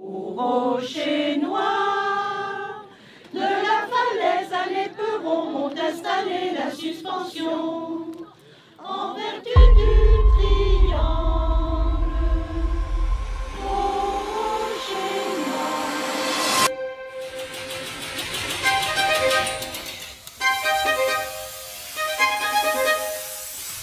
Au rocher noir, de la falaise à l'éperon, ont installé la suspension en vertu du triangle. Rocher noir.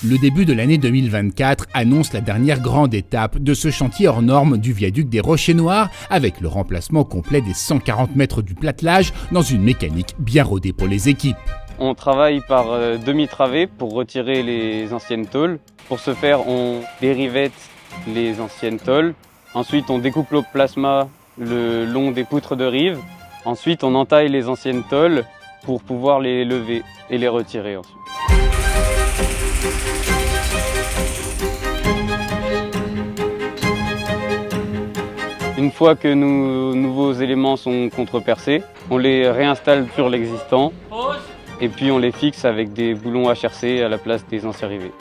Le début de l'année 2024 annonce la dernière grande étape de ce chantier hors norme du viaduc des Rochers Noirs, avec le remplacement complet des 140 mètres du platelage dans une mécanique bien rodée pour les équipes. On travaille par demi-travée pour retirer les anciennes tôles. Pour ce faire, on dérivette les anciennes tôles. Ensuite, on découpe le plasma le long des poutres de rive. Ensuite, on entaille les anciennes tôles pour pouvoir les lever et les retirer ensuite. Une fois que nos nouveaux éléments sont contrepercés, on les réinstalle sur l'existant et puis on les fixe avec des boulons HRC à la place des anciens rivets.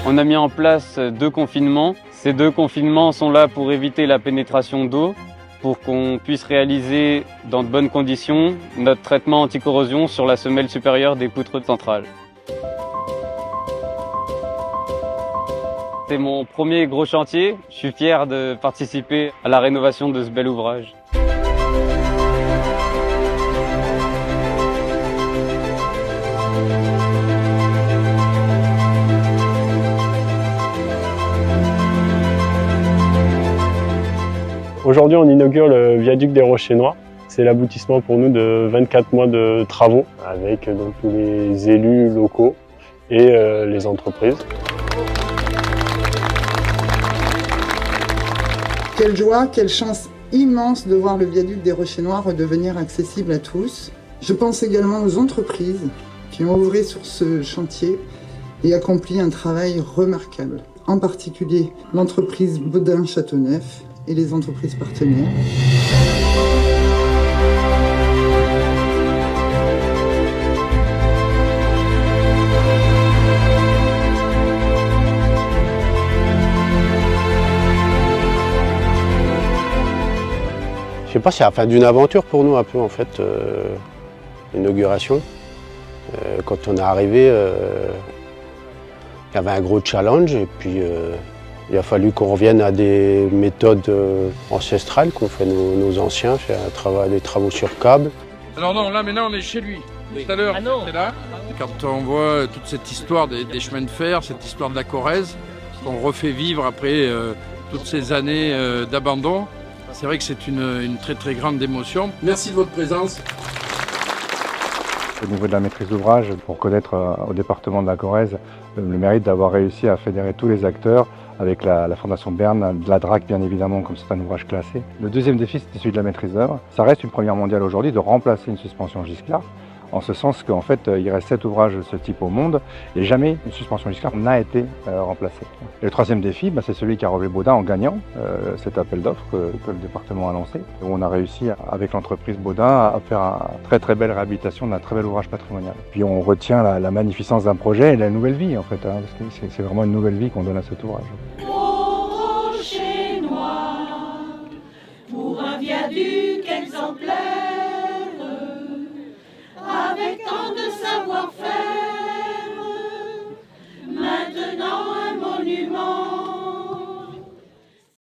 On a mis en place 2 confinements. Ces 2 confinements sont là pour éviter la pénétration d'eau, pour qu'on puisse réaliser dans de bonnes conditions notre traitement anti-corrosion sur la semelle supérieure des poutres centrales. C'est mon premier gros chantier. Je suis fier de participer à la rénovation de ce bel ouvrage. Aujourd'hui, on inaugure le viaduc des Rochers Noirs. C'est l'aboutissement pour nous de 24 mois de travaux avec donc, tous les élus locaux et les entreprises. Quelle joie, quelle chance immense de voir le viaduc des Rochers Noirs redevenir accessible à tous. Je pense également aux entreprises qui ont œuvré sur ce chantier et accompli un travail remarquable. En particulier l'entreprise Baudin-Châteauneuf et les entreprises partenaires. Je sais pas, c'est la fin d'une aventure pour nous un peu en fait, l'inauguration. Quand on est arrivé, il y avait un gros challenge et puis il a fallu qu'on revienne à des méthodes ancestrales qu'ont fait nos anciens, faire des travaux sur câble. Alors non, là maintenant on est chez lui. Tout à l'heure, c'est là. Quand on voit toute cette histoire des chemins de fer, cette histoire de la Corrèze, qu'on refait vivre après toutes ces années d'abandon, c'est vrai que c'est une très très grande émotion. Merci de votre présence. Au niveau de la maîtrise d'ouvrage, pour connaître au département de la Corrèze le mérite d'avoir réussi à fédérer tous les acteurs avec la Fondation Berne, de la DRAC bien évidemment, comme c'est un ouvrage classé. Le deuxième défi, c'était celui de la maîtrise d'œuvre. Ça reste une première mondiale aujourd'hui de remplacer une suspension Gisclar, en ce sens qu'en fait, il reste 7 ouvrages de ce type au monde et jamais une suspension Gisclar n'a été remplacée. Et le troisième défi, c'est celui qu'a relevé Baudin en gagnant cet appel d'offres que le département a lancé, où on a réussi avec l'entreprise Baudin à faire une très belle réhabilitation d'un très bel ouvrage patrimonial. Puis on retient la magnificence d'un projet et la nouvelle vie en fait, parce que c'est vraiment une nouvelle vie qu'on donne à cet ouvrage. Au rocher noir, pour un viaduc exemplaire, avec tant de savoir-faire.